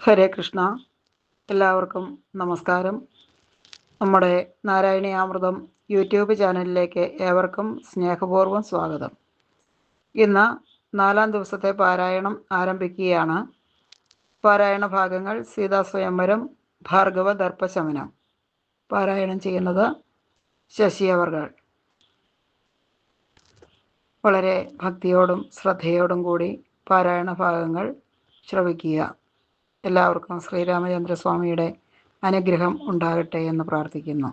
ഹരേ കൃഷ്ണ. എല്ലാവർക്കും നമസ്കാരം. നമ്മുടെ നാരായണീയാമൃതം യൂട്യൂബ് ചാനലിലേക്ക് ഏവർക്കും സ്നേഹപൂർവ്വം സ്വാഗതം. ഇന്ന് 4-ാം ദിവസത്തെ പാരായണം ആരംഭിക്കുകയാണ്. പാരായണ ഭാഗങ്ങൾ സീതാസ്വയംവരം, ഭാർഗവ ദർപ്പശമനം. പാരായണം ചെയ്യുന്നത് ശശി അവർകൾ. വളരെ ഭക്തിയോടും ശ്രദ്ധയോടും കൂടി പാരായണ ഭാഗങ്ങൾ ശ്രവിക്കുക. എല്ലാവർക്കും ശ്രീരാമചന്ദ്രസ്വാമിയുടെ അനുഗ്രഹം ഉണ്ടാകട്ടെ എന്ന് പ്രാർത്ഥിക്കുന്നു.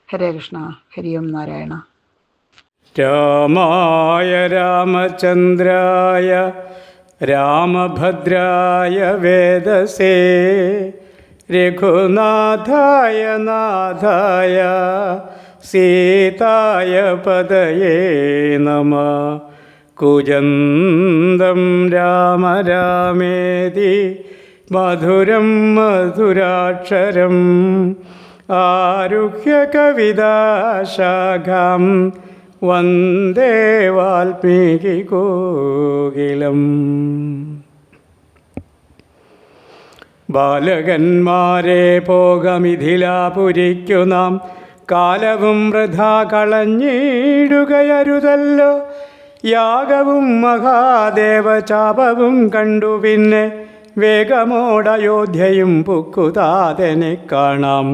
ഹരേ കൃഷ്ണ. ഹരിയും നാരായണ. രാമായ രാമചന്ദ്രായ രാമഭദ്രായ വേദസേ രഘുനാഥായ നാഥായ സീതായ പദയേ നമഃ. കുജന്തം രാമ രാമേതി മധുരം മധുരാക്ഷരം ആരുഹ്യ കവിതാശാഖാം വന്ദേ വാൽമീകി കോകിലം. ബാലകന്മാരെ പോകമിഥിലാപുരിക്കു നാം കാലവും വൃഥാ കളഞ്ഞിടുകയരുതല്ലോ. യാഗവും മഹാദേവചാപവും കണ്ടു പിന്നെ വേഗമോടയോധ്യയും പുക്കുതാതനെ കാണാം.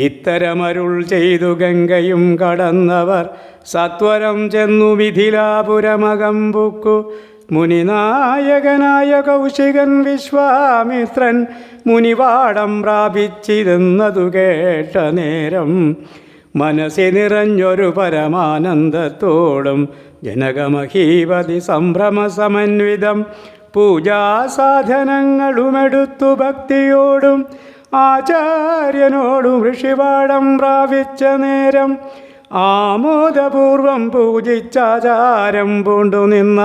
ഇത്തരമരുൾ ചെയ്തു ഗംഗയും കടന്നവർ സത്വരം ചെന്നു മിഥിലാപുരമകം പുക്കു. മുനിനായകനായ കൗശികൻ വിശ്വാമിത്രൻ മുനിവാടം പ്രാപിച്ചിരുന്നതു കേട്ട നേരം മനസ്സി നിറഞ്ഞൊരു പരമാനന്ദത്തോടും ജനകമഹീപതി സംഭ്രമസമന്വിതം പൂജാസാധനങ്ങളുമെടുത്തു ഭക്തിയോടും ആചാര്യനോടും ഋഷിവാടം പ്രാപിച്ച നേരം ആമോദപൂർവം പൂജിച്ചാചാരം പൂണ്ടു നിന്ന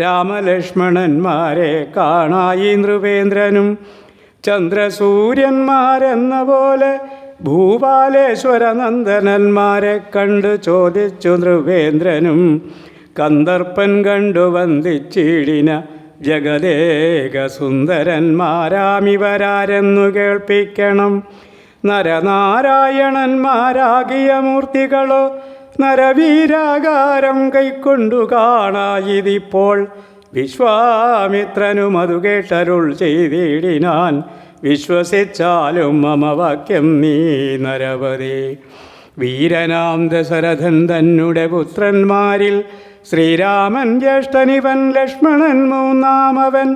രാമലക്ഷ്മണന്മാരെ കാണായി നൃപേന്ദ്രനും. ചന്ദ്രസൂര്യന്മാരെന്ന പോലെ ഭൂപാലേശ്വരനന്ദനന്മാരെ കണ്ടു ചോദിച്ചു നൃപേന്ദ്രനും. കന്ദർപ്പൻ കണ്ടു വന്ദിച്ചിടിന ജഗദേക സുന്ദരന്മാരാമിവരാരെന്നു കേൾപ്പിക്കണം. നരനാരായണന്മാരാകിയ മൂർത്തികളോ നരവീരാകാരം കൈക്കൊണ്ടു കാണായിതിപ്പോൾ. വിശ്വാമിത്രനും അതു കേട്ടരുൾ ചെയ്തിടിനാൻ. വിശ്വസിച്ചാലും മമ വാക്യം നീ നരപതി. വീരനാം ദശരഥൻ തന്നെ പുത്രന്മാരിൽ ശ്രീരാമൻ ജ്യേഷ്ഠനിവൻ, ലക്ഷ്മണൻ മൂന്നാമവൻ.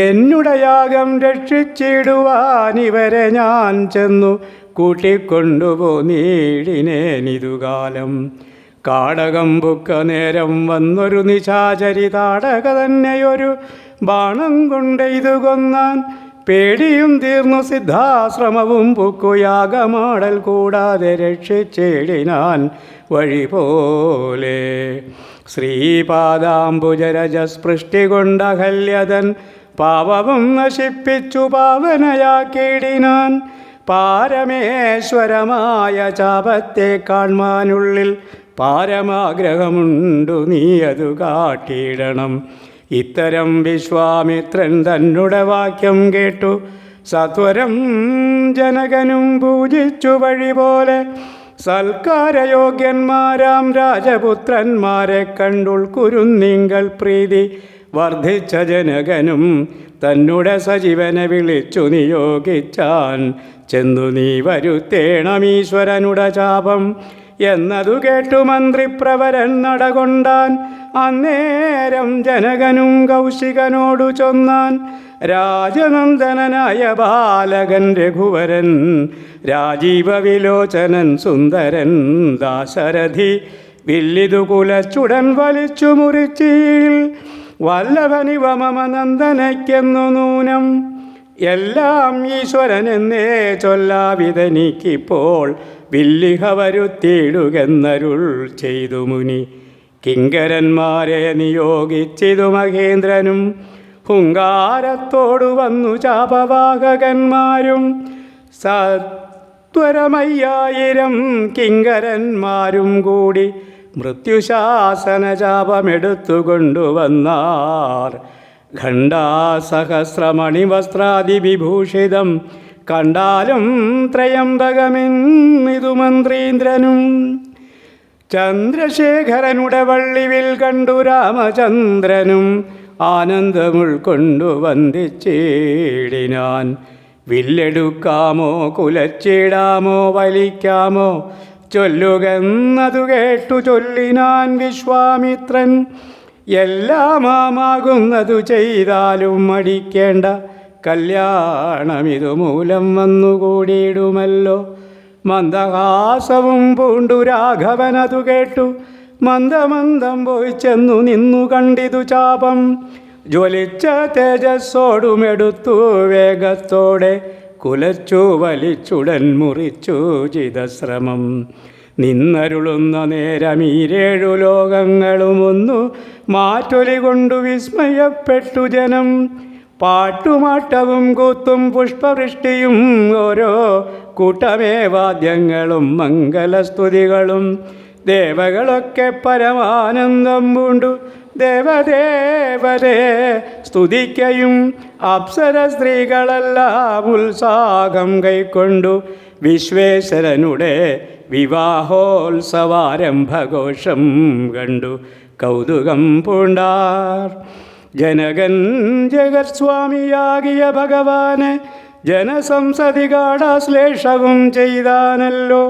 എന്നുടയാഗം രക്ഷിച്ചിടുവാനിവരെ ഞാൻ ചെന്നു കൂട്ടിക്കൊണ്ടുപോന്നീടിനേനിതുകാലം. കാടകം പുക്ക നേരം വന്നൊരു നിശാചരി താടക തന്നെയൊരു ബാണം കൊണ്ടെയ്തു കൊന്നാൻ. പേടിയും തീർന്നു സിദ്ധാശ്രമവും പുക്കുയാഗമാടൽ കൂടാതെ രക്ഷിച്ചിടിനാൻ വഴി പോലെ. ശ്രീപാദാംബുജരജസ്പൃഷ്ടി കൊണ്ടഹല്യതൻ പാവവും നശിപ്പിച്ചു പാവനയാക്കിയിടിനാൻ. പാരമേശ്വരമായ ചാപത്തെ കാൺമാനുള്ളിൽ പാരമാഗ്രഹമുണ്ടു, നീ അതു കാട്ടിയിടണം. ഇത്തരം വിശ്വാമിത്രൻ തന്നെ വാക്യം കേട്ടു സത്വരം ജനകനും പൂജിച്ചു വഴി പോലെ. സൽക്കാരയോഗ്യന്മാരാം രാജപുത്രന്മാരെ കണ്ടുൾക്കുരുന്നിങ്കൽ പ്രീതി വർദ്ധിച്ച ജനകനും തന്നെ സജീവനെ വിളിച്ചു നിയോഗിച്ചാൻ. ചെന്നു നീ വരുത്തേണമീശ്വരനുട ചാപം എന്നതു കേട്ടു മന്ത്രിപ്രവരൻ നടകൊണ്ടാൻ. അന്നേരം ജനകനും കൗശികനോടു ചൊന്നാൻ. രാജനന്ദനായ ബാലകൻ രഘുവരൻ, രാജീവ വിലോചനൻ സുന്ദരൻ ദാശരഥി, വില്ലിതു കുലച്ചുടൻ വലിച്ചു മുറിച്ചീൽ. വല്ലഭനിവ മമ നന്ദനയ്ക്കെന്നു നൂനം. എല്ലാം ഈശ്വരനെന്നേ ചൊല്ലാവിതനിക്കിപ്പോൾ വില്ലിഹ വരുത്തിയിടുകെന്നരുൾ ചെയ്തു മുനി. കിങ്കരന്മാരെ നിയോഗിച്ചിതു മഹേന്ദ്രനും. ഹുങ്കാരത്തോടു വന്നു ചാപവാഹകന്മാരും. സത്വരമയ്യായിരം കിങ്കരന്മാരും കൂടി മൃത്യുശാസന ചാപമെടുത്തുകൊണ്ടുവന്നാർ. ഖണ്ഡാസഹസ്രമണിവസ്ത്രാദിവിഭൂഷിതം കണ്ടാലും ത്രയംബകമെന്നിതു മന്ത്രീന്ദ്രനും. ചന്ദ്രശേഖരനുടെ വള്ളിവിൽ കണ്ടു രാമചന്ദ്രനും ആനന്ദമുൾക്കൊണ്ടു വന്ദിച്ചിടിനാൻ. വില്ലെടുക്കാമോ കുലച്ചിടാമോ വലിക്കാമോ ചൊല്ലുകെന്നതു കേട്ടു ചൊല്ലിനാൻ വിശ്വാമിത്രൻ. എല്ലാമാകുന്നതു ചെയ്താലും മടിക്കേണ്ട, കല്യാണമിതു മൂലം വന്നുകൂടിയിടുമല്ലോ. മന്ദഹാസവും പൂണ്ടു രാഘവനതു കേട്ടു മന്ദമന്ദം പോയി ചെന്നു നിന്നു കണ്ടിതു ചാപം. ജ്വലിച്ച തേജസ്സോടുമെടുത്തു വേഗത്തോടെ കുലച്ചു വലിച്ചുടൻ മുറിച്ചു ചിതശ്രമം. നിന്നരുളുന്ന നേരം ഈരേഴു ലോകങ്ങളും ഒന്നു മാറ്റൊലി കൊണ്ടു വിസ്മയപ്പെട്ടു ജനം. പാട്ടുമാട്ടവും കൂത്തും പുഷ്പവൃഷ്ടിയും ഓരോ കൂട്ടമേ വാദ്യങ്ങളും മംഗലസ്തുതികളും. ദേവകളൊക്കെ പരമാനന്ദം പൂണ്ടു ദേവദേവരെ സ്തുതിക്കയും അപ്സര സ്ത്രീകളെല്ലാം ഉത്സാഹം കൈക്കൊണ്ടു വിശ്വേശ്വരനുടെ വിവാഹോത്സവാരംഭഘോഷം കണ്ടു കൗതുകം പൂണ്ടാർ. ജനകൻ ജഗത്സ്വാമിയാകിയ ഭഗവാന് ജനസംസതി ഗാഢാശ്ലേഷവും ചെയ്താനല്ലോ.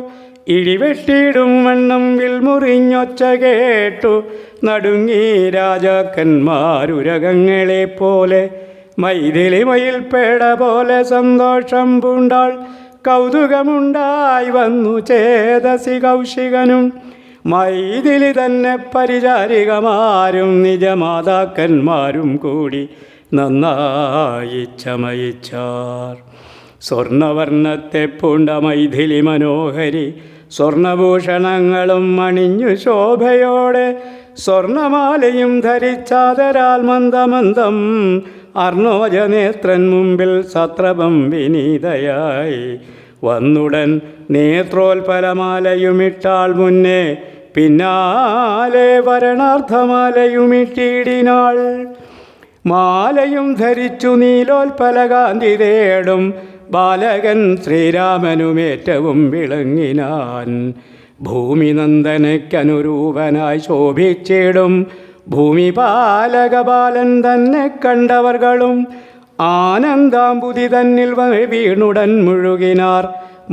ഇടിവെട്ടിയിടും വണ്ണം വിൽമുറിഞ്ഞൊച്ച കേട്ടു നടുങ്ങി രാജാക്കന്മാരുരകങ്ങളെപ്പോലെ. മൈഥിലി മയിൽപ്പേട പോലെ സന്തോഷം പൂണ്ടാൾ. കൗതുകമുണ്ടായി വന്നു ചേതസി കൗശികനും. മൈഥിലി തന്നെ പരിചാരികമാരും നിജമാതാക്കന്മാരും കൂടി നന്നായി ചമയിച്ചാർ. സ്വർണവർണ്ണത്തെ പൂണ്ട മൈഥിലി മനോഹരി സ്വർണഭൂഷണങ്ങളും അണിഞ്ഞു ശോഭയോടെ സ്വർണമാലയും ധരിച്ചാദരാൽ മന്ദമന്ദം അർണോജനേത്രൻ മുമ്പിൽ സത്രപം വിനീതയായി വന്നുടൻ നേത്രോൽപലമാലയുമിട്ടാൾ മുന്നേ പിന്നാലെ വരണാർത്ഥമാലയുമിട്ടിടിനാൾ. മാലയും ധരിച്ചു നീലോൽപലകാന്തി തേടും ബാലകൻ ശ്രീരാമനുമേറ്റവും വിളങ്ങിനാൻ. ഭൂമിനന്ദനയ്ക്കനുരൂപനായി ശോഭിച്ചിടും ഭൂമിപാലകബാലൻ തന്നെ കണ്ടവർകളും ആനന്ദാംബുതി തന്നിൽ വീണുടൻ മുഴുകിനാർ.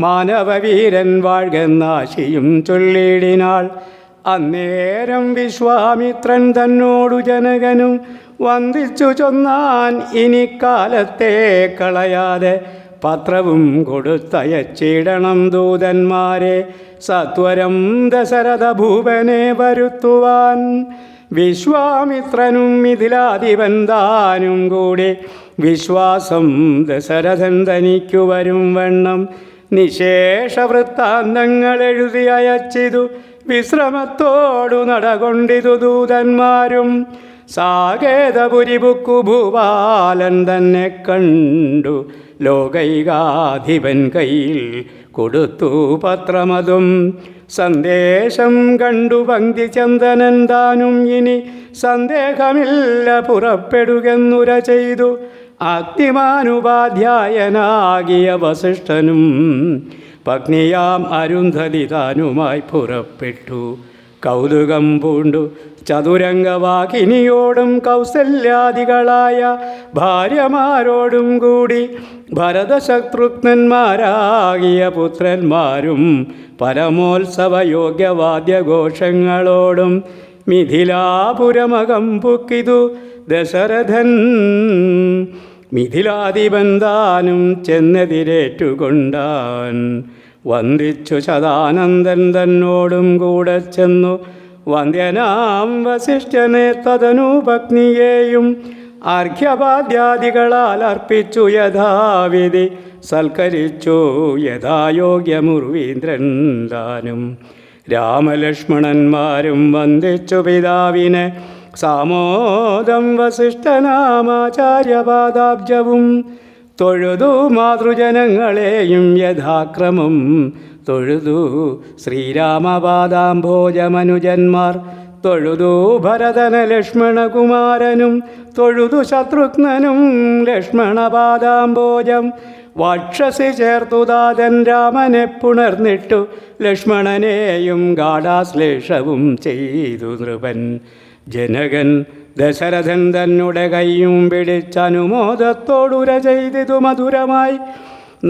മാനവവീരൻ വാഴ്കെന്നാശിയും ചൊല്ലിടിനാൾ. അന്നേരം വിശ്വാമിത്രൻ തന്നോടു ജനകനും വന്ദിച്ചു ചൊന്നാൻ, ഇനി കാലത്തെ കളയാതെ പത്രവും കൊടുത്തയച്ചിടണം ദൂതന്മാരെ സത്വരം ദശരഥ ഭൂപനെ വരുത്തുവാൻ. വിശ്വാമിത്രനും മിഥിലാധിപൻ താനും കൂടി വിശ്വാസം ദശരഥൻ തനിക്കു വരും വണ്ണം നിശേഷ വൃത്താന്തങ്ങൾ എഴുതി അയച്ചിതു. വിശ്രമത്തോടു നടകൊണ്ടിതു ദൂതന്മാരും. സാകേതപുരിബുക്കു ഭൂപാലൻ തന്നെ കണ്ടു ലോകൈകാധിപൻ കയ്യിൽ കൊടുത്തു പത്രമതും. സന്ദേശം കണ്ടു പങ്ക്തി ചന്ദനൻ താനും ഇനി സന്ദേഹമില്ല പുറപ്പെടുകെന്നുര ചെയ്തു. അഗ്നിമാനുപാധ്യായനാകിയ വസിഷ്ഠനും പത്നിയാം അരുന്ധതി താനുമായി പുറപ്പെട്ടു. കൗതുകം പൂണ്ടു ചതുരംഗവാഹിനിയോടും കൗസല്യാദികളായ ഭാര്യമാരോടും കൂടി ഭരതശത്രുഘ്നന്മാരാകിയ പുത്രന്മാരും പരമോത്സവയോഗ്യവാദ്യഘോഷങ്ങളോടും മിഥിലാപുരമകം പുക്കിതു ദശരഥൻ. മിഥിലാധിപൻ താനും ചെന്നെതിരേറ്റുകൊണ്ടാൻ. വന്ദിച്ചു ശതാനന്ദൻ തന്നോടും കൂടെ ചെന്നു വന്ദ്യനാം വസിഷ്ഠനെ തതനു പത്നിയെയും അർഘ്യപാദ്യാദികളാൽ അർപ്പിച്ചു യഥാവിധി സൽക്കരിച്ചു യഥായോഗ്യമുർവീന്ദ്രൻ താനും. രാമലക്ഷ്മണന്മാരും വന്ദിച്ചു പിതാവിനെ സാമോദം വസിഷ്ഠനാമാചാര്യപാദാബ്ജവും തൊഴുതു മാതൃജനങ്ങളെയും യഥാക്രമം തൊഴുതു ശ്രീരാമപാദാംഭോജമനുജന്മാർ തൊഴുതു ഭരതന ലക്ഷ്മണകുമാരനും തൊഴുതു ശത്രുഘ്നനും ലക്ഷ്മണപാദാംബോജം വക്ഷസി ചേർത്തു താതൻ രാമനെ പുണർന്നിട്ടു ലക്ഷ്മണനെയും ഗാഢാശ്ലേഷവും ചെയ്തു നൃപൻ. ജനകൻ ദശരഥൻ തന്നെ കൈയും പിടിച്ചനുമോദത്തോടുര ചെയ്തിതു മധുരമായി.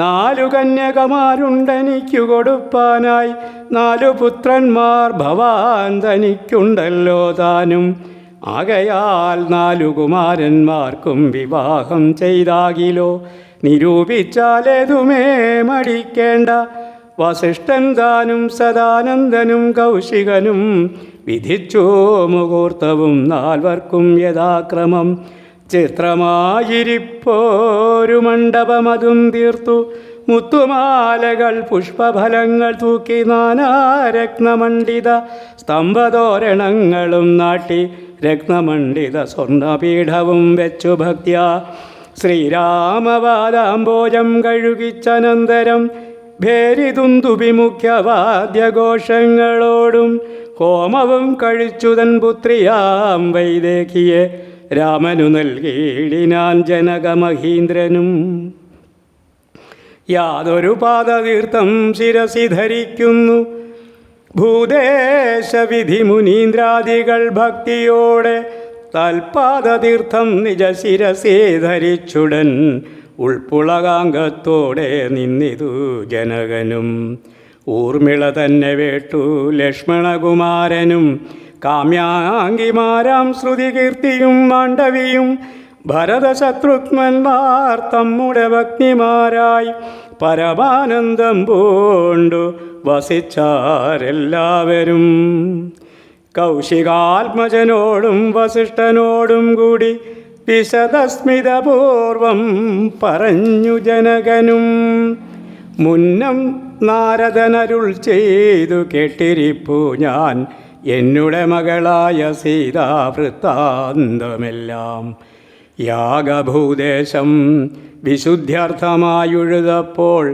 4 കന്യകമാരുണ്ടെനിക്കു കൊടുപ്പാനായി, 4 പുത്രന്മാർ ഭവാൻ തനിക്കുണ്ടല്ലോ താനും. ആകയാൽ 4 കുമാരന്മാർക്കും വിവാഹം ചെയ്താകിലോ, നിരൂപിച്ചാലേതുമേ മടിക്കേണ്ട. വസിഷ്ഠൻ താനും സദാനന്ദനും കൗശികനും വിധിച്ചു മുഹൂർത്തവും 4 യഥാക്രമം. ചിത്രമായിരിപ്പോരു മണ്ഡപമതും തീർത്തു, മുത്തുമാലകൾ പുഷ്പഫലങ്ങൾ തൂക്കി, നാനാരത്നമണ്ഡിത സ്തംഭതോരണങ്ങളും നാട്ടി, രത്നമണ്ഡിത സ്വർണപീഠവും വെച്ചു ഭക്ത്യാ ശ്രീരാമപാദാംബോജം കഴുകിച്ചനന്തരം ഭേരിതുന്തുഭിമുഖ്യവാദ്യഘോഷങ്ങളോടും ഹോമവും കഴിച്ചുതൻ പുത്രിയാം വൈദേഹിയെ രാമനു നൽകിയിടിനാൻ ജനകമഹീന്ദ്രനും. യാതൊരു പാദതീർത്ഥം ശിരസി ധരിക്കുന്നു, ഭൂദേശവിധി മുനീന്ദ്രാദികൾ ഭക്തിയോടെ തൽപാദതീർത്ഥം നിജ ശിരസി ധരിച്ചുടൻ ഉൾപ്പുളകാംഗത്തോടെ നിന്നിതു ജനകനും. ഊർമിള തന്നെ വേട്ടു ലക്ഷ്മണകുമാരനും കാമ്യാംഗിമാരാം ശ്രുതികീർത്തിയും മാണ്ഡവിയും ഭരതശത്രുഘ്നന്മാർ തമ്മുടെ ഭക്തിമാരായി പരമാനന്ദം പൂണ്ടു വസിച്ചാരെല്ലാവരും. കൗശികാത്മജനോടും വസിഷ്ഠനോടും കൂടി വിശദസ്മിതപൂർവം പറഞ്ഞു ജനകനും. മുന്നം നാരദനരുൾ ചെയ്തു കേട്ടിരിപ്പു ഞാൻ എന്നുടെ മകളായ സീതാവൃത്താന്തമെല്ലാം. യാഗഭൂദേശം വിശുദ്ധ്യർത്ഥമായുഴുതപ്പോൾ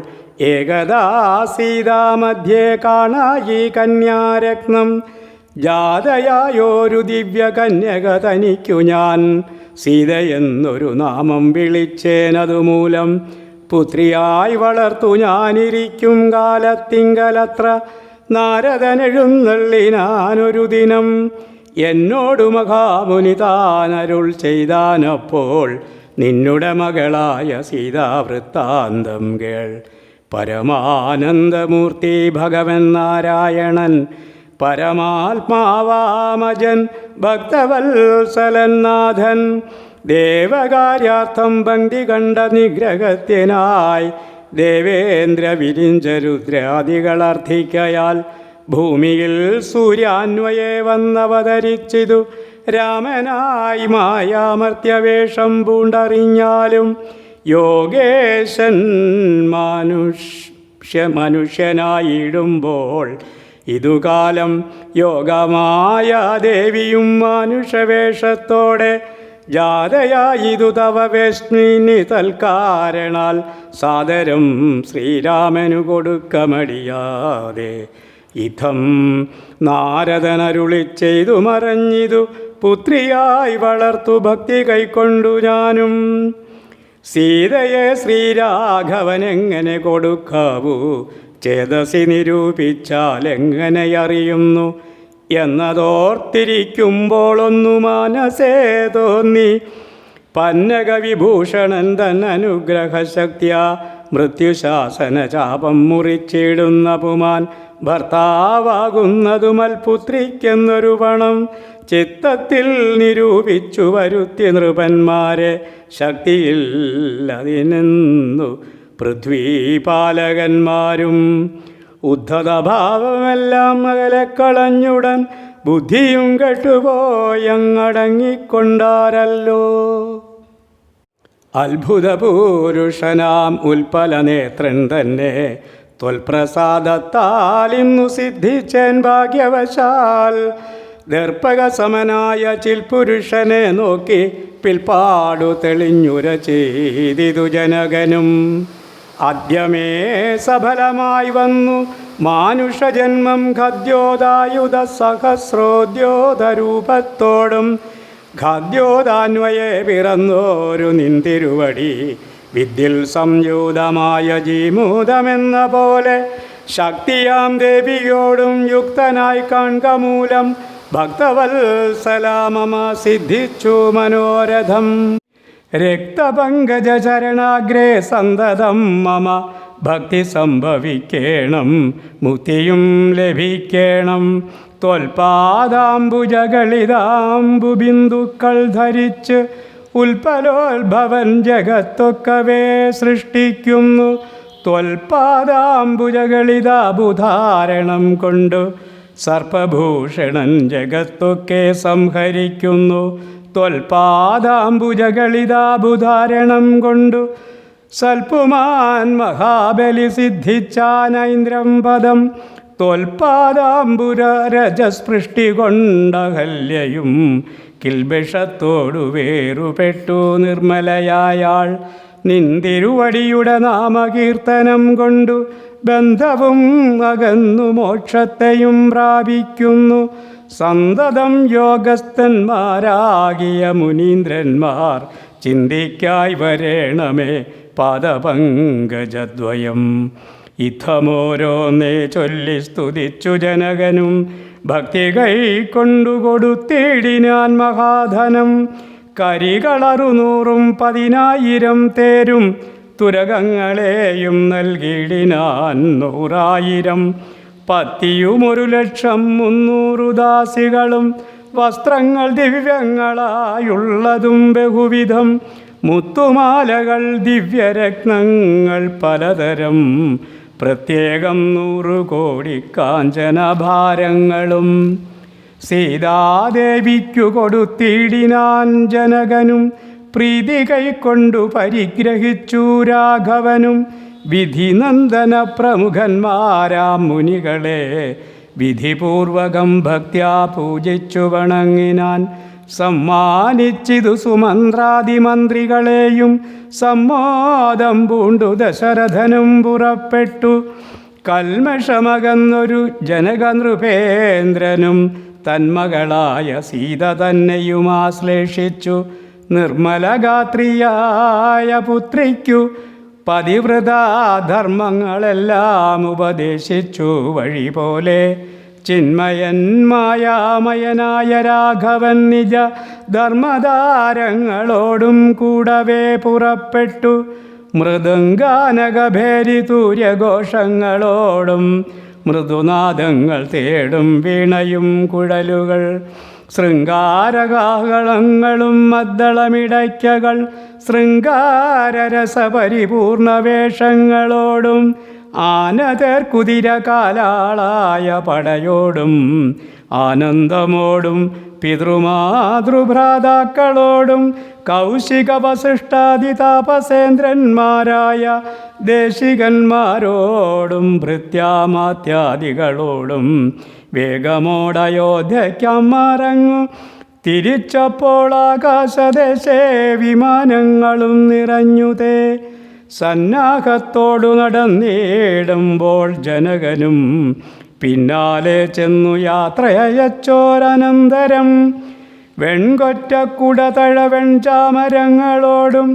ഏകദാ സീതാമധ്യേ കാണായി കന്യാരത്നം. ജാതയായൊരു ദിവ്യകന്യക തനിക്കു ഞാൻ സീതയെന്നൊരു നാമം വിളിച്ചേനതുമൂലം പുത്രിയായി വളർത്തു ഞാനിരിക്കും കാലത്തിങ്കലത്ര നാരദനെഴുന്നള്ളിനാനൊരു ദിനം. എന്നോടു മഹാമുനി താനരുൾ ചെയ്താനപ്പോൾ നിന്നുടെ മകളായ സീതാവൃത്താന്തം കേൾ. പരമാനന്ദമൂർത്തി ഭഗവൻ നാരായണൻ പരമാത്മാവാമജൻ ഭക്തവത്സലൻ നാഥൻ ദേവകാര്യാർത്ഥം പങ്ക്തി കണ്ട നിഗ്രഹത്തിനായി ദേവേന്ദ്ര വിരിഞ്ചരുദ്രാദികളർത്ഥിക്കയാൽ ഭൂമിയിൽ സൂര്യാന്വയെ വന്നവതരിച്ചിതു രാമനായി മായാമർത്യവേഷം പൂണ്ടറിഞ്ഞാലും യോഗേശൻ മനുഷ്യനായിടുമ്പോൾ ഇതുകാലം യോഗമായ ദേവിയും മാനുഷവേഷത്തോടെ ജാതയായിതു തവ വേഷ്മിനി തൽക്കാരണാൽ സാദരം ശ്രീരാമനു കൊടുക്കമടിയാതെ. ഇത്തം നാരദനരുളി ചെയ്തു മറഞ്ഞിതു പുത്രിയായി വളർത്തു ഭക്തി കൈക്കൊണ്ടു ഞാനും. സീതയെ ശ്രീരാഘവനെങ്ങനെ കൊടുക്കാവൂ, ചേതസി നിരൂപിച്ചാൽ എങ്ങനെ അറിയുന്നു എന്നതോർത്തിരിക്കുമ്പോൾ ഒന്നു മനസ്സേ തോന്നി. പന്നകവിഭൂഷണൻ തൻ അനുഗ്രഹശക്തിയ മൃത്യുശാസന ചാപം മുറിച്ചിടുന്ന പുമാൻ ഭർത്താവാകുന്നതു മൽപുത്രിക്കെന്നൊരു പണം ചിത്തത്തിൽ നിരൂപിച്ചു വരുത്തി നൃപന്മാരെ. ശക്തിയിൽ അതിനെന്നു പൃഥ്വീപാലകന്മാരും ഉദ്ധതഭാവമെല്ലാം അകലെ കളഞ്ഞുടൻ ബുദ്ധിയും കെട്ടുപോയങ്ങടങ്ങിക്കൊണ്ടാരല്ലോ. അത്ഭുതപൂരുഷനാം ഉൽപ്പലനേത്രൻ തന്നെ ത്വൽപ്രസാദത്താൽ ഇന്നു സിദ്ധിച്ചേൻ ഭാഗ്യവശാൽ. ദർപ്പകസമനായ ചിൽപുരുഷനെ നോക്കി പിൽപ്പാടു തെളിഞ്ഞുര ചെയ്തിതു ജനകനും. ആദ്യമേ സഫലമായി വന്നു മാനുഷജന്മം ഖദ്യോദായുധ സഹസ്രോദ്യോതരൂപത്തോടും ഖദ്യോദാന്വയെ പിറന്നോരു നിന്തിരുവടി വിദ്യൽ സംയൂതമായ ജീമൂതമെന്ന പോലെ ശക്തിയാം ദേവിയോടും യുക്തനായി കാൺക മൂലം ഭക്തവത്സലാമമ സിദ്ധിച്ചു മനോരഥം. രക്തപങ്കജചരണാഗ്രേ സന്തതം മമ ഭക്തി സംഭവിക്കേണം, മുക്തിയും ലഭിക്കേണം. ത്വൽപാദാംബുജകളിതാംബുബിന്ദുക്കൾ ധരിച്ച് ഉൽപ്പലോത്ഭവൻ ജഗത്തൊക്കവേ സൃഷ്ടിക്കുന്നു. ത്വൽപാദാംബുജകളിതാബുധാരണം കൊണ്ടു സർപ്പഭൂഷണൻ ജഗത്തൊക്കെ സംഹരിക്കുന്നു. ത്വൽപാദാംബുജകളിതാബുധാരണം കൊണ്ടു സൽപുമാൻ മഹാബലി സിദ്ധിച്ചാനൈന്ദ്രം പദം. ത്വൽപാദാംബുര രജസ്പൃഷ്ടി കൊണ്ടഹല്യയും കിൽബിഷത്തോടു വേറുപെട്ടു നിർമ്മലയായാൾ. നിന്തിരുവടിയുടെ നാമകീർത്തനം കൊണ്ടു ബന്ധവും അകന്നു മോക്ഷത്തെയും പ്രാപിക്കുന്നു. സന്തതം യോഗസ്ഥന്മാരാകിയ മുനീന്ദ്രന്മാർ ചിന്തിക്കായി വരേണമേ പാദപങ്കജദ്വയം. ഇത്തമോരോന്നേ ചൊല്ലി സ്തുതിച്ചു ജനകനും ഭക്തി കൈക്കൊണ്ടു കൊടുത്തിടിനാൻ മഹാധനം. കരികളറുനൂറും 10,000 തേരും തുരകങ്ങളെയും നൽകിയിടിനാൻ 100,000. പത്തിയും 1,00,300 ദാസികളും വസ്ത്രങ്ങൾ ദിവ്യങ്ങളായുള്ളതും ബഹുവിധം. മുത്തുമാലകൾ ദിവ്യരത്നങ്ങൾ പലതരം പ്രത്യേകം 100 കോടി കാഞ്ചനഭാരങ്ങളും സീതാദേവിക്കു കൊടുത്തിടിനാൻ ജനകനും. പ്രീതി കൈക്കൊണ്ടു പരിഗ്രഹിച്ചു രാഘവനും. വിധിനന്ദന പ്രമുഖന്മാരാം മുനികളെ വിധിപൂർവകം ഭക്ത്യാ പൂജിച്ചു വണങ്ങിനാൻ. സമ്മാനിച്ചിതു സുമന്ത്രാദിമന്ത്രികളെയും സമ്മോദം പൂണ്ടു ദശരഥനും പുറപ്പെട്ടു. കൽമഷമകന്നൊരു ജനകനൃപേന്ദ്രനും തന്മകളായ സീത തന്നെയും ആശ്ലേഷിച്ചു. നിർമ്മലഗാത്രിയായ പുത്രിക്കു പതിവ്രതാധർമ്മങ്ങളെല്ലാം ഉപദേശിച്ചു വഴി പോലെ. ചിന്മയൻ മായാമയനായ രാഘവൻ നിജ ധർമ്മധാരങ്ങളോടും കൂടവേ പുറപ്പെട്ടു. മൃദംഗാനകഭേരി തൂര്യഘോഷങ്ങളോടും മൃദുനാദങ്ങൾ തേടും വീണയും കുഴലുകൾ ശൃംഗാരകാഹളങ്ങളും മദ്ദളമിടയ്ക്കകൾ ശൃംഗാരരസപരിപൂർണ വേഷങ്ങളോടും ആനതേർ കുതിര കാലാളായ പടയോടും ആനന്ദമോടും പിതൃമാതൃഭ്രാതാക്കളോടും കൗശിക വസിഷ്ഠാദി താപസേന്ദ്രന്മാരായ ദേശികന്മാരോടും ഭൃത്യാമാത്യാദികളോടും വേഗമോടയോധ്യയ്ക്കമറങ്ങു തിരിച്ചപ്പോൾ ആകാശദേശേ വിമാനങ്ങളും നിറഞ്ഞുതേ. സന്നാഹത്തോടു നടന്നിടുമ്പോൾ ജനകനും പിന്നാലെ ചെന്നു യാത്രയച്ചോരനന്തരം വെൺകൊറ്റക്കുട തഴവെൺചാമരങ്ങളോടും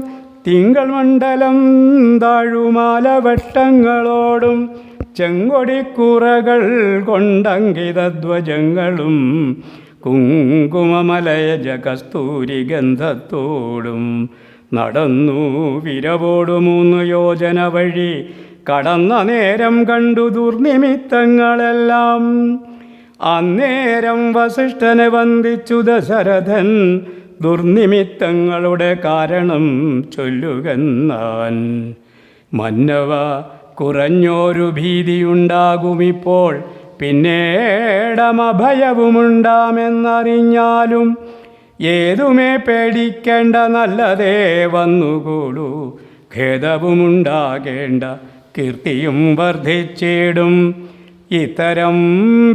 തിങ്കൾ മണ്ഡലം താഴുമാലവട്ടങ്ങളോടും ചെങ്കൊടിക്കുറകൾ കൊണ്ടങ്കിതധ്വജങ്ങളും കുങ്കുമമലയജ കസ്തൂരി ഗന്ധത്തോടും നടന്നു വിരവോടു 3 യോജന വഴി കടന്ന നേരം കണ്ടു ദുർനിമിത്തങ്ങളെല്ലാം. അന്നേരം വസിഷ്ഠനെ വന്ദിച്ചു ദശരഥൻ ദുർനിമിത്തങ്ങളുടെ കാരണം ചൊല്ലുകന്നാൻ. മന്നവ, കുറഞ്ഞൊരു ഭീതിയുണ്ടാകുമിപ്പോൾ, പിന്നീടമഭയവുമുണ്ടാമെന്നറിഞ്ഞാലും ഏതുമേ പേടിക്കേണ്ട, നല്ലതേ വന്നുകൂടൂ. ഖേദവുമുണ്ടാകേണ്ട, കീർത്തിയും വർദ്ധിച്ചിടും. ഇത്തരം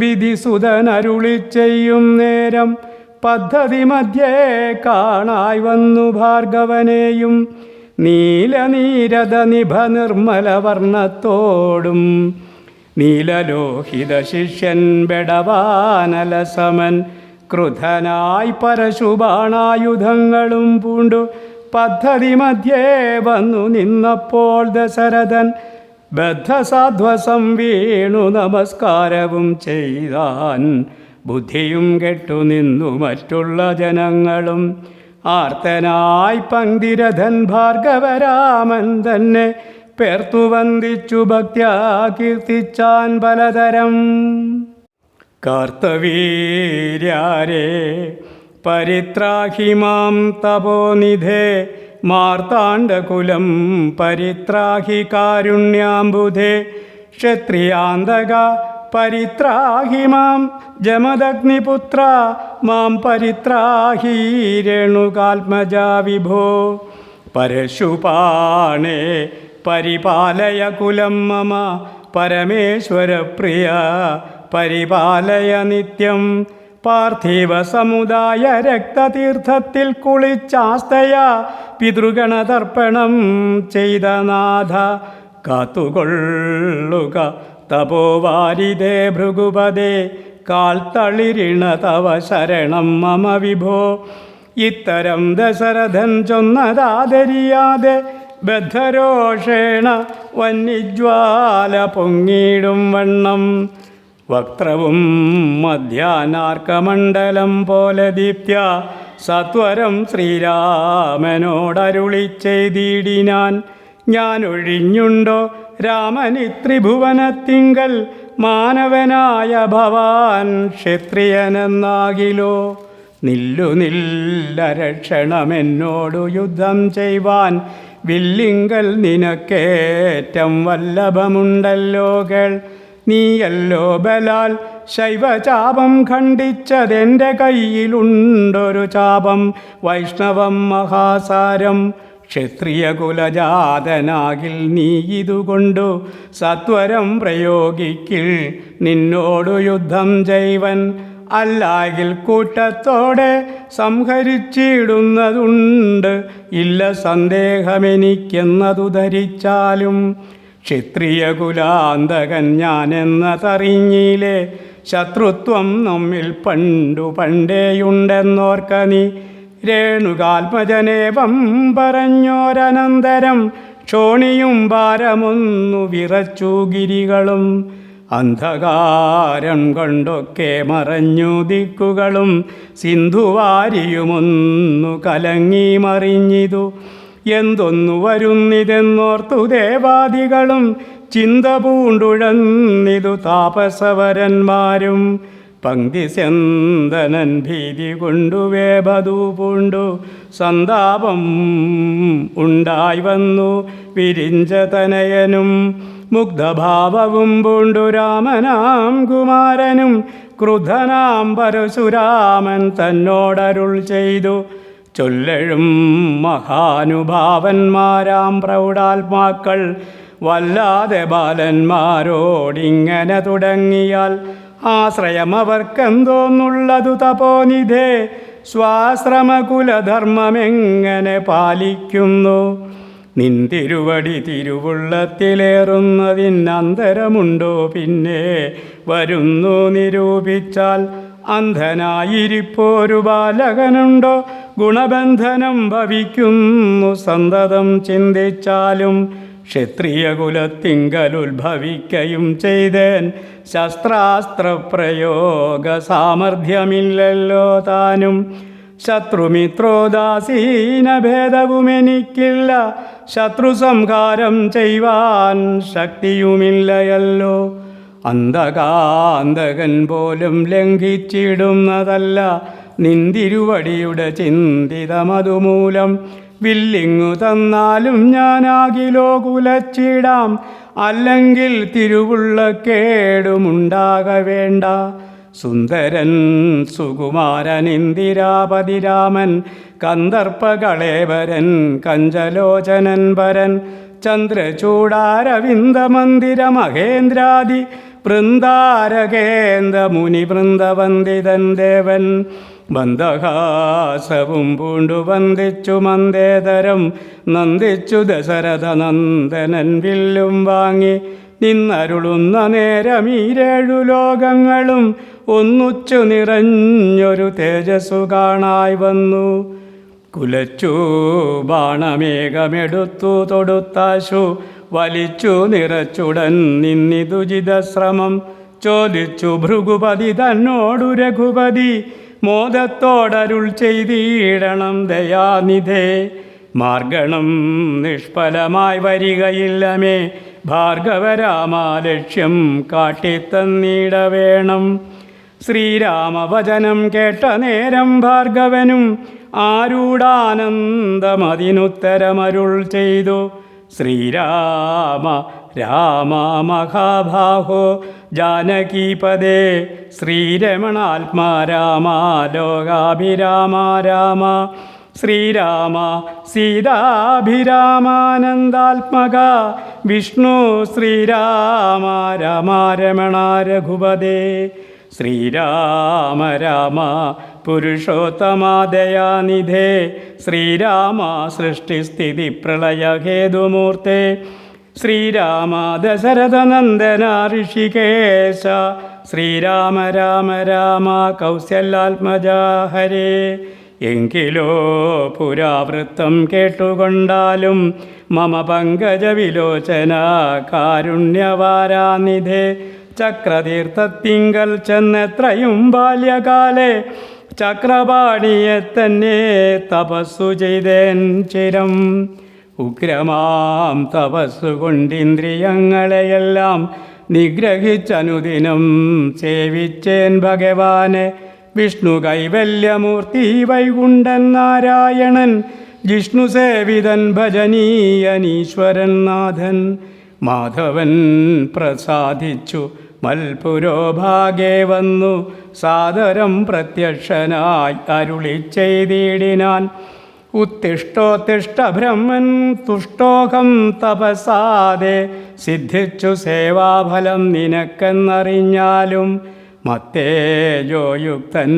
വിധിസുതനരുളി ചെയ്യും നേരം പദ്ധതി മധ്യേ കാണായി വന്നു ഭാർഗവനെയും നീലനീരത നിഭ നിർമ്മല വർണ്ണത്തോടും നീലലോഹിത ശിഷ്യൻ ബെടവാനലസമൻ ക്രുധനായി പരശുബാണായുധങ്ങളും പൂണ്ടു പദ്ധതി മധ്യേ വന്നു നിന്നപ്പോൾ ദശരഥൻ ബദ്ധസാധ്വസം വീണു നമസ്കാരവും ചെയ്താൻ. ബുദ്ധിയും കെട്ടു നിന്നു മറ്റുള്ള ജനങ്ങളും. ആർത്തനായി പങ്ക്തിരഥൻ ഭാർഗവരാമൻ തന്നെ പേർത്തു വന്ദിച്ചു ഭക്ത്യാ കീർത്തിച്ചാൻ പലതരം. കാർത്തവീര്യാരേ പരിത്രാഹി മാം തപോനിധേ മാർത്താണ്ഡകുലം പരിത്രാഹി കാരുണ്യാംബുധേ ക്ഷത്രിയാന്തക പരിത്രാഹി മാം ജമദഗ്നിപുത്ര മാം പരിത്രാഹി രേണുകാത്മജാ വിഭോ പരശുപാണേ പരിപാലയ കുലം മമ പരമേശ്വരപ്രിയ പരിപാലയ നിത്യം. പാർത്ഥിവ സമുദായ രക്തതീർത്ഥത്തിൽ കുളിച്ചാസ്തയ പിതൃഗണതർപ്പണം ചെയ്ത നാഥ കാത്തുകൊള്ളുക തപോവാരിതേ ഭൃഗുപദേ കാൽത്തളിരിണ തവ ശരണം മമ വിഭോ. ഇത്തരം ദശരഥൻ ചൊന്നതാദരിയാതെ ബദ്ധരോഷേണ വന്യജ്വാല പൊങ്ങിടും വണ്ണം വക്ത്രവും മധ്യാനാർക്കമണ്ഡലം പോലെ ദീപ്യ സത്വരം ശ്രീരാമനോടരുളി ചെയ്തിടിനാൻ. ഞാൻ ഒഴിഞ്ഞുണ്ടോ രാമനി ത്രിഭുവനത്തിങ്കൽ മാനവനായ ഭവാൻ ക്ഷത്രിയനെന്നാകിലോ. നില്ലരക്ഷണമെന്നോടു യുദ്ധം ചെയ്യുവാൻ വില്ലിങ്കൽ നിനക്കേറ്റം വല്ലഭമുണ്ടല്ലോ കേൾ. നീയല്ലോ ബലാൽ ശൈവചാപം ഖണ്ഡിച്ചതെൻ്റെ കയ്യിലുണ്ടൊരു ചാപം വൈഷ്ണവം മഹാസാരം. ക്ഷത്രിയകുലജാതനാകിൽ നീ ഇതുകൊണ്ടു സത്വരം പ്രയോഗിക്കിൽ നിന്നോടു യുദ്ധം ചെയ്വൻ. അല്ലാകിൽ കൂട്ടത്തോടെ സംഹരിച്ചിടുന്നതുണ്ട് ഇല്ല സന്ദേഹമെനിക്കെന്നതു ധരിച്ചാലും. ക്ഷത്രിയകുലാന്തകൻ ഞാനെന്നതറിഞ്ഞില്ലേ ശത്രുത്വം നമ്മിൽ പണ്ടേയുണ്ടെന്നോർക്ക നീ. രേണുകാത്മജനേവം പറഞ്ഞോരനന്തരം ക്ഷോണിയും ഭാരമൊന്നു വിറച്ചു ഗിരികളും. അന്ധകാരം കൊണ്ടൊക്കെ മറഞ്ഞു ദിക്കുകളും സിന്ധുവാരിയുമൊന്നു കലങ്ങി മറിഞ്ഞിതു. എന്തൊന്നു വരുന്നിതെന്നോർത്തു ദേവാദികളും ചിന്ത പൂണ്ടുഴന്നിതു താപസവരന്മാരും. പങ്ക്തിസ്യന്തനൻ ഭീതി കൊണ്ടു വേഭതു പൂണ്ടു സന്താപം ഉണ്ടായി വന്നു വിരിഞ്ചതനയനും. മുഗ്ധഭാവവും പൂണ്ടു രാമനാം കുമാരനും ക്രുധനാം പരശുരാമൻ തന്നോടരുൾ ചെയ്തു. ചൊല്ലഴും മഹാനുഭാവന്മാരാം പ്രൗഢാത്മാക്കൾ വല്ലാതെ ബാലന്മാരോടിങ്ങനെ തുടങ്ങിയാൽ ആശ്രയമവർക്കെന്തോന്നുള്ളതു തപോനിധേ. സ്വാശ്രമകുലധർമ്മമെങ്ങനെ പാലിക്കുന്നു. നിന്തിരുവടി തിരുവുള്ളത്തിലേറുന്നതിനന്തരമുണ്ടോ പിന്നെ വരുന്നു നിരൂപിച്ചാൽ. അന്ധനായിരിപ്പോരു ബാലകനുണ്ടോ ഗുണബന്ധനം ഭവിക്കുന്നു സന്തതം ചിന്തിച്ചാലും. ക്ഷത്രിയകുലത്തിങ്കലുദ്ഭവിക്കയും ചെയ്തേൻ ശസ്ത്രാസ്ത്രപ്രയോഗ സാമർഥ്യമില്ലല്ലോ താനും. ശത്രുമിത്രോദാസീന ഭേദവുമെനിക്കില്ല ശത്രുസംഹാരം ചെയ്യുവാൻ ശക്തിയുമില്ലയല്ലോ. അന്ധകാന്തകൻ പോലും ലംഘിച്ചിടുന്നതല്ല നിന്തിരുവടിയുടെ ചിന്തിതമതുമൂലം. വില്ലിങ്ങു തന്നാലും ഞാനാകിലോ കുലച്ചിടാം അല്ലെങ്കിൽ തിരുവുള്ളക്കേടുമുണ്ടാക വേണ്ട. സുന്ദരൻ സുകുമാരൻ ഇന്ദിരാപതി രാമൻ കന്ദർപ്പകളേവരൻ കഞ്ചലോചനൻ പരൻ ചന്ദ്രചൂടാരവിന്ദമന്ദിര മഹേന്ദ്രാദി വൃന്ദാരകേന്ദ്ര മുനി വൃന്ദവന്ദിതൻ ദേവൻ. ബന്ധഹാസവും പൂണ്ടു വന്ദിച്ചു മന്ദേതരം നന്ദിച്ചു ദശരഥ നന്ദനൻ വില്ലും വാങ്ങി നിന്നരുളുന്ന നേരം ഈരേഴു ലോകങ്ങളും ഒന്നുച്ചു നിറഞ്ഞൊരു തേജസ്സു കാണായി വന്നു. കുലച്ചു ബാണമേഘമെടുത്തു തൊടുത്താശു വലിച്ചു നിറച്ചുടൻ നിന്നിതുചിതശ്രമം ചോദിച്ചു ഭൃഗുപതി തന്നോടു രഘുപതി മോദത്തോടരുൾ ചെയ്തിടണം ദയാനിധേ. മാർഗണം നിഷ്ഫലമായി വരികയില്ലമേ ഭാർഗവരാമാ ലക്ഷ്യം കാട്ടിത്തന്നീട വേണം. ശ്രീരാമവചനം കേട്ട നേരം ഭാർഗവനും ആരൂഢാനന്ദമതിനുത്തരമരുൾ ചെയ്തു. ശ്രീരാമ രാമ മഹാബാഹോ ജാനകീപദേ ശ്രീരമണാത്മാ രാമ ലോകാഭിരാമ രാമ. ശ്രീരാമ സീതാഭിരാമാനന്ദാത്മക വിഷ്ണു ശ്രീരാമ രാമ രമണ രഘുപദേ. ശ്രീരാമ രാമ പുരുഷോത്തമാദയാനിധേ ശ്രീരാമ സൃഷ്ടിസ്ഥിതി പ്രളയഹേതുമൂർത്തേ. ശ്രീരാമ ദശരഥനന്ദന ഋഷികേശ ശ്രീരാമ രാമ രാമ കൗസല്യാത്മജ ഹരേ. എങ്കിലോ പുരാവൃത്തം കേട്ടുകൊണ്ടാലും മമ പങ്കജവിലോചന കാരുണ്യവാരാനിധേ. ചക്രതീർത്ഥത്തിങ്കൽ ചെന്നെത്രയും ബാല്യകാലേ ചക്രപാണിയെ തന്നെ തപസ്സു ചെയ്തേൻ ചിരം. ഉഗ്രമാം തപസ്സുകൊണ്ടിന്ദ്രിയങ്ങളെയെല്ലാം നിഗ്രഹിച്ചനുദിനം സേവിച്ചേൻ ഭഗവാനെ. വിഷ്ണു കൈവല്യമൂർത്തി വൈകുണ്ഠൻ നാരായണൻ ജിഷ്ണു സേവിതൻ ഭജനീയനീശ്വരൻ നാഥൻ. മാധവൻ പ്രസാദിച്ചു മൽപുരോഭാഗേ വന്നു സാദരം പ്രത്യക്ഷനായി അരുളി ചെയ്തിടിനാൻ. ഉത്തിഷ്ടോത്തിഷ്ട ബ്രഹ്മൻ തുഷ്ടോഹം തപസാദേ സിദ്ധിച്ചു സേവാഫലം നിനക്കെന്നറിഞ്ഞാലും മത്തേജോയുക്തൻ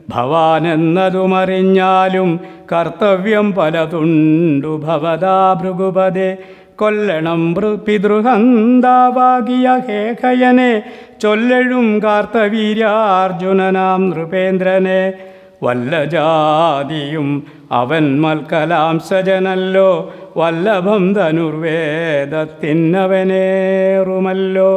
ഭവാനെന്നതുമറിഞ്ഞാലും കർത്തവ്യം പലതുണ്ടു ഭവതാ ഭൃഗുപദേ. കൊല്ലണം പിതൃഹന്താവാകിയ ഹേഖയനെ ചൊല്ലഴും കാർത്തവീര്യാർജുനനാം നൃപേന്ദ്രനെ. വല്ല ജാതിയും അവൻ മൽക്കലാംസജനല്ലോ വല്ലഭം ധനുർവേദത്തിനവനേറുമല്ലോ.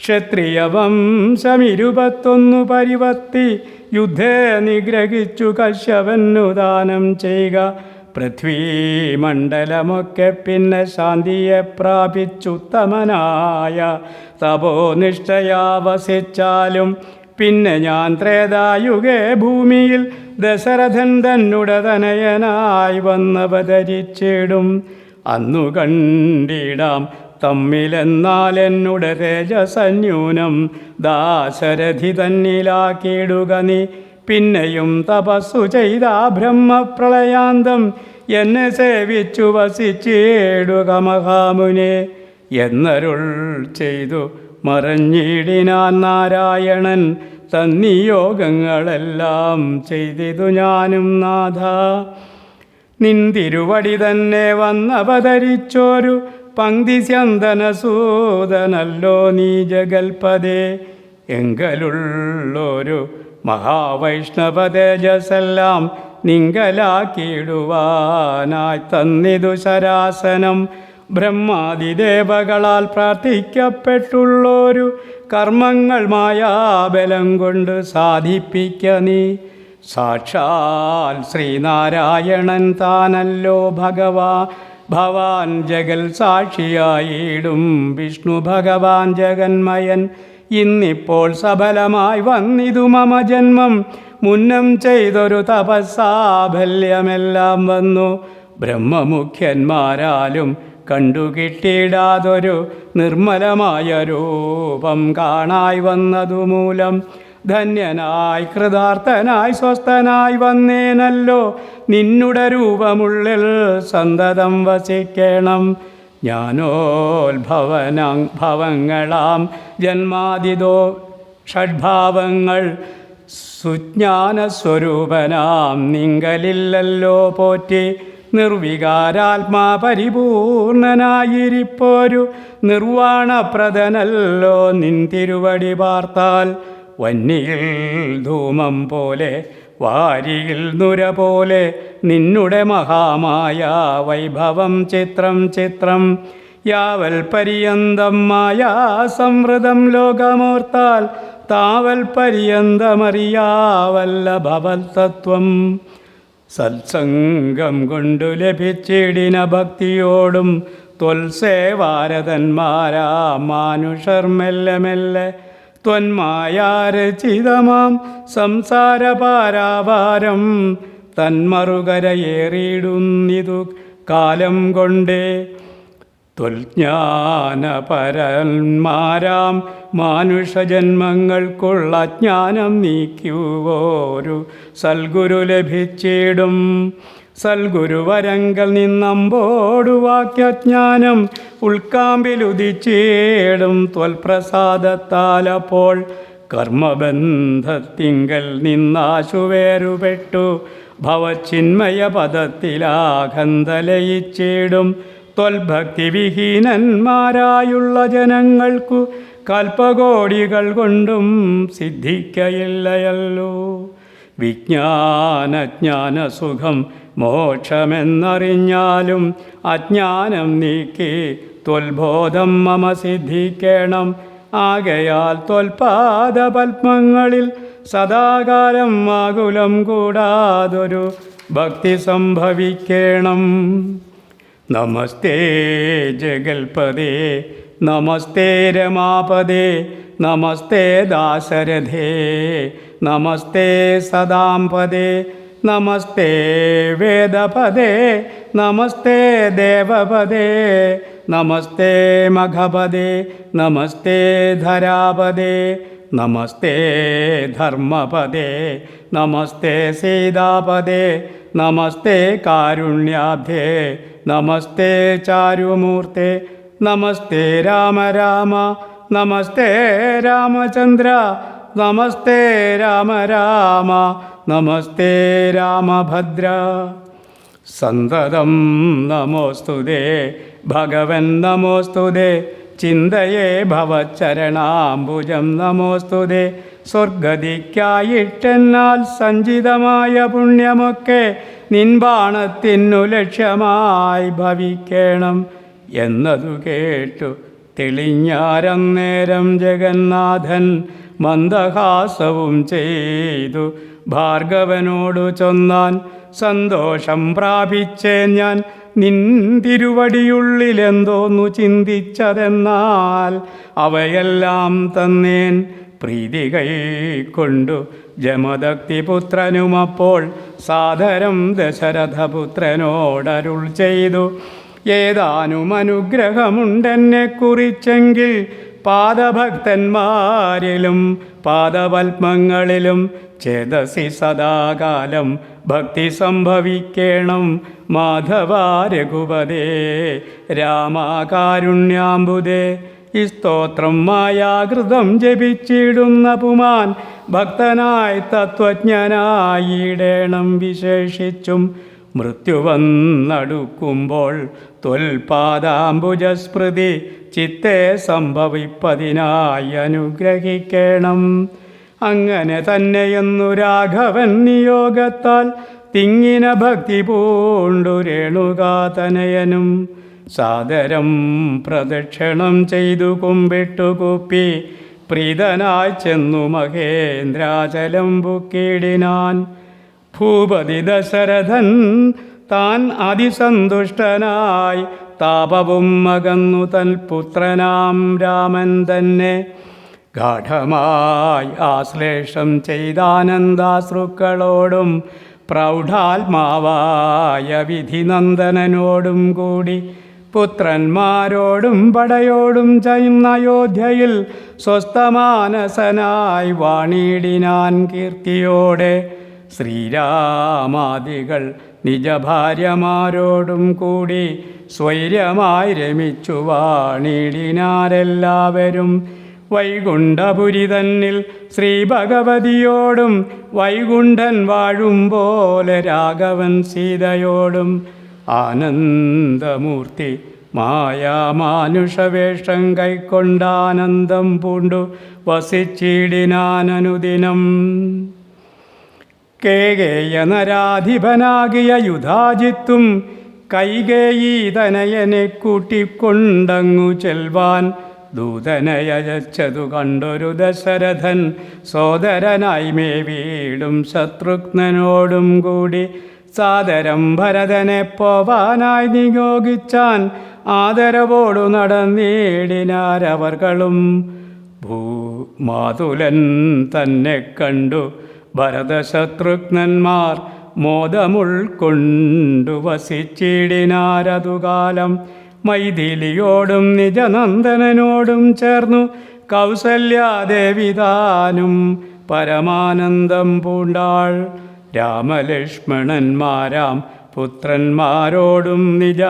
ക്ഷത്രിയവംശം 21 പരിവർത്തി യുദ്ധേ നിഗ്രഹിച്ചു കശ്യപന്നു ദാനം ചെയ്യുക. പൃഥ്വീമണ്ഡലമൊക്കെ പിന്നെ ശാന്തിയെ പ്രാപിച്ചുത്തമനായ തപോനിഷ്ഠയാ വസിച്ചാലും പിന്നെ ഞാൻ ത്രേതായുഗേ ഭൂമിയിൽ ദശരഥൻ തന്നുടെ തനയനായി വന്നവതരിച്ചിടും. അന്നു കണ്ടിടാം തമ്മിലെന്നാൽ എന്നുടെ തേജസന്യൂനം ദാശരഥി തന്നിലാക്കിയിടുക നീ. പിന്നെയും തപസ്സു ചെയ്ത ബ്രഹ്മപ്രളയാന്തം എന്നെ സേവിച്ചു വസിച്ചിടുക മഹാമുനെ എന്നരുൾ ചെയ്തു മറഞ്ഞിടിനാൻ നാരായണൻ. തന്നിയോഗങ്ങളെല്ലാം ചെയ്തിതു ഞാനും നാഥ. നിന്തിരുവടി തന്നെ വന്നവതരിച്ചോരു പങ്ക്തിസ്യന്തനസൂതനല്ലോ നീ ജഗൽപദേ. എങ്കലുള്ളൊരു മഹാവൈഷ്ണവ തേജസ്സെല്ലാം നിങ്കലാക്കിയിടുവാനായി തന്നിതു ശരാസനം. ബ്രഹ്മാദിദേവകളാൽ പ്രാർത്ഥിക്കപ്പെട്ടുള്ളൊരു കർമ്മങ്ങൾ മായാബലം കൊണ്ട് സാധിപ്പിക്ക നീ. സാക്ഷാൽ ശ്രീനാരായണൻ താനല്ലോ ഭവാൻ ജഗൽ സാക്ഷിയായിടും വിഷ്ണു ഭഗവാൻ ജഗന്മയൻ. ഇന്നിപ്പോൾ സഫലമായി വന്നിതു മമ ജന്മം. മുന്നം ചെയ്തൊരു തപസ്സാഫല്യമെല്ലാം വന്നു. ബ്രഹ്മമുഖ്യന്മാരാലും കണ്ടുകിട്ടിയിടാതൊരു നിർമ്മലമായ രൂപം കാണായി വന്നതുമൂലം ധന്യനായി കൃതാർത്ഥനായി സ്വസ്ഥനായി വന്നേനല്ലോ. നിന്നുടെ രൂപമുള്ളിൽ സന്തതം വസിക്കണം. ജ്ഞാനോത്ഭവങ്ങളാം ജന്മാദിതോ ഷഡ്ഭാവങ്ങൾ സുജ്ഞാനസ്വരൂപനാം നിങ്കലില്ലല്ലോ പോറ്റി. നിർവികാരാത്മാ പരിപൂർണനായിരിപ്പോരു നിർവാണപ്രദനല്ലോ നിൻ തിരുവടി പാർത്താൽ. വന്നിയിൽ ധൂമം പോലെ വാരിയിൽ നുര പോലെ നിന്നുടെ മഹാമായ വൈഭവം ചിത്രം ചിത്രം. യാവൽ പര്യന്തം മായാ സംവൃതം ലോകമോർത്താൽ താവൽ പര്യന്തമറിയാവല്ല ഭവൽതത്വം. സത്സംഗം കൊണ്ടു ലഭിച്ചിടിന ഭക്തിയോടും ത്വൽസേവാരതന്മാരാ മാനുഷർ മെല്ലെ മെല്ലെ ത്വന്മായാരചിതമാം സംസാരപാരാവാരം തന്മറുകരയേറിയിടുന്നിതു കാലം കൊണ്ടേ. ത്വൽജ്ഞാനപരന്മാരാം മാനുഷജന്മങ്ങൾക്കുള്ള ജ്ഞാനം നീക്കുവോരു സൽഗുരു ലഭിച്ചിടും. സൽഗുരുവരങ്കൽ നിന്നമ്പോടു വാക്യജ്ഞാനം ഉൾക്കാമ്പിലുദിച്ചിടും ത്വൽപ്രസാദത്താലപ്പോൾ. കർമ്മബന്ധത്തിങ്കൽ നിന്നാശുവേറുപെട്ടു ഭവചിന്മയ പദത്തിലാകന്തലയിച്ചിടും. ത്വൽഭക്തിവിഹീനന്മാരായുള്ള ജനങ്ങൾക്കു കൽപ്പകോടികൾ കൊണ്ടും സിദ്ധിക്കയില്ലയല്ലോ. വിജ്ഞാനജ്ഞാനസുഖം മോക്ഷമെന്നറിഞ്ഞാലും അജ്ഞാനം നീക്കി ത്വൽബോധം മമ സിദ്ധിക്കണം. ആകയാൽ ത്വൽപാദപത്മങ്ങളിൽ സദാകാലം ആകുലം കൂടാതൊരു ഭക്തി സംഭവിക്കണം. നമസ്തേ ജഗൽപദേ നമസ്തേ രമാപദേ നമസ്തേ ദാശരഥേ നമസ്തേ സദാംപദേ നമസ്തേ വേദപദേ നമസ്തേ ദേവപദേ നമസ്തേ മഖപദേ നമസ്തേ ധരാപദേ നമസ്തേ ധർമ്മപദേ നമസ്തേ സീതാപദേ നമസ്തേ കാരുണ്യാബ്ധേ നമസ്തേ ചാരുമൂർത്തേ നമസ്തേ രാമ രാമ നമസ്തേ രാമചന്ദ്ര നമസ്തേ രാമ രാമ നമസ്തേ രാമഭദ്ര. സന്തതം നമോസ്തുതേ ഭഗവൻ നമോസ്തുതേ ചിന്തയേ ഭവച്ചരണാംബുജം നമോസ്തുതേ. സ്വർഗതിക്കായിട്ടെന്നാൽ സഞ്ചിതമായ പുണ്യമൊക്കെ നിൻബാണത്തിനു ലക്ഷ്യമായി ഭവിക്കണം എന്നതു കേട്ടു തെളിഞ്ഞാരന്നേരം ജഗന്നാഥൻ മന്ദഹാസവും ചെയ്തു ഭാർഗവനോടു ചൊന്നാൻ. സന്തോഷം പ്രാപിച്ചേ ഞാൻ നിൻ തിരുവടിയുള്ളിലെന്തോന്നു ചിന്തിച്ചതെന്നാൽ അവയെല്ലാം തന്നേൻ പ്രീതി കൈക്കൊണ്ടു ജമദഗ്നിപുത്രനുമപ്പോൾ സാദരം ദശരഥപുത്രനോടരുൾ ചെയ്തു. ഏതാനും അനുഗ്രഹമുണ്ടെന്നെ കുറിച്ചെങ്കിൽ പാദഭക്തന്മാരിലും പാദപത്മങ്ങളിലും ചേതസി സദാകാലം ഭക്തി സംഭവിക്കണം. മാധവ രഘുപതേ രാമകാരുണ്യാംബുദേ. ഈ സ്തോത്രം മായാകൃതം ജപിച്ചിടുന്ന പുമാൻ ഭക്തനായി തത്വജ്ഞനായിടേണം വിശേഷിച്ചും. മൃത്യു വന്നടുക്കുമ്പോൾ ത്വൽപാദാംബുജസ്മൃതി ചിത്തെ സംഭവിപ്പതിനായി അനുഗ്രഹിക്കണം. അങ്ങനെ തന്നെയെന്നു രാഘവൻ നിയോഗത്താൽ തിങ്ങിന ഭക്തി പൂണ്ടു രേണുകാതനയനും സാദരം പ്രദക്ഷിണം ചെയ്തു കുമ്പിട്ടു കുപ്പി പ്രീതനായി ചെന്നു മഹേന്ദ്രാചലം ബുക്കിടിനാൻ. ഭൂപതി ദശരഥൻ താൻ അതിസന്തുഷ്ടനായി താപവും അകന്നു തൻ പുത്രനാം രാമൻ തന്നെ ഗാഠമായി ആശ്ലേഷം ചെയ്താനന്ദാശ്രുക്കളോടും പ്രൗഢാത്മാവായ വിധിനന്ദനനോടും കൂടി പുത്രന്മാരോടും പടയോടും ചെയ്യുന്ന അയോധ്യയിൽ സ്വസ്ഥമാനസനായി വാണിടിനാൻ കീർത്തിയോടെ. ശ്രീരാമാദികൾ നിജഭാര്യമാരോടും കൂടി സ്വൈര്യമായി രമിച്ചു വാണിടിനാരെല്ലാവരും. വൈകുണ്ഠപുരി തന്നിൽ ശ്രീഭഗവതിയോടും വൈകുണ്ഠൻ വാഴും പോലെ രാഘവൻ സീതയോടും ആനന്ദമൂർത്തി മായാമാനുഷവേഷം കൈക്കൊണ്ടാനന്ദം പൂണ്ടു വസിച്ചിടിനാനനുദിനം. കേകേയ നരാധിപനാകിയ യുധാജിത്തും കൈകേയീതനയനെ കൂട്ടിക്കൊണ്ടങ്ങു ചെൽവാൻ ദൂതനയച്ചതു കണ്ടൊരു ദശരഥൻ സോദരനായി മേവീടും ശത്രുഘ്നനോടും കൂടി സാദരം ഭരതനെ പോവാനായി നിയോഗിച്ചാൻ. ആദരവോടു നടന്നിടിനാരവർകളും. മാതുലൻ തന്നെ കണ്ടു ഭരതശത്രുഘ്നന്മാർ മോദമുൾക്കൊണ്ടു വസിച്ചിടിനാരതുകാലം. മൈഥിലിയോടും നിജനന്ദനോടും ചേർന്നു കൗസല്യാദേവിതാനും പരമാനന്ദം പൂണ്ടാൾ. രാമലക്ഷ്മണന്മാരാം പുത്രന്മാരോടും നിജ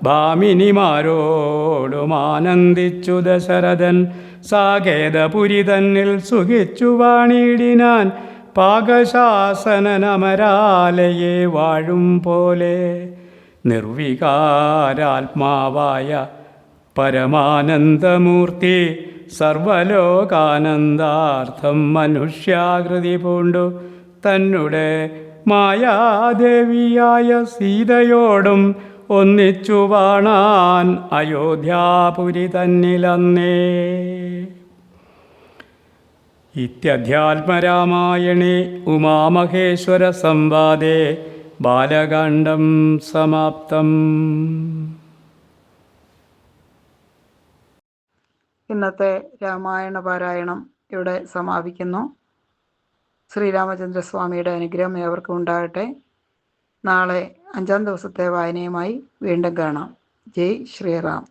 ഭാമിനിമാരോടും ആനന്ദിച്ചു ദശരഥൻ. സാകേതപുരി തന്നിൽ സുഖിച്ചു വാണിടിനാൻ. പാകശാസനമരാലയെ വാഴും പോലെ നിർവികാരാത്മാവായ പരമാനന്ദമൂർത്തി സർവലോകാനന്ദാർത്ഥം മനുഷ്യാകൃതി പൂണ്ടു തന്നെ മായാദേവിയായ സീതയോടും ഒന്നിച്ചു വാണാൻ അയോധ്യാപുരി തന്നിലന്നേ. ഇത്യധ്യാത്മരാമായണേ ഉമാമഹേശ്വര സംവാദേ ബാലകാണ്ഡം സമാപ്തം. ഇന്നത്തെ രാമായണ പാരായണം ഇവിടെ സമാപിക്കുന്നു. ശ്രീരാമചന്ദ്രസ്വാമിയുടെ അനുഗ്രഹം ഏവർക്കും ഉണ്ടാകട്ടെ. നാളെ 5-ാം ദിവസത്തെ വായനയുമായി വീണ്ടും കാണാം. ജയ് ശ്രീറാം.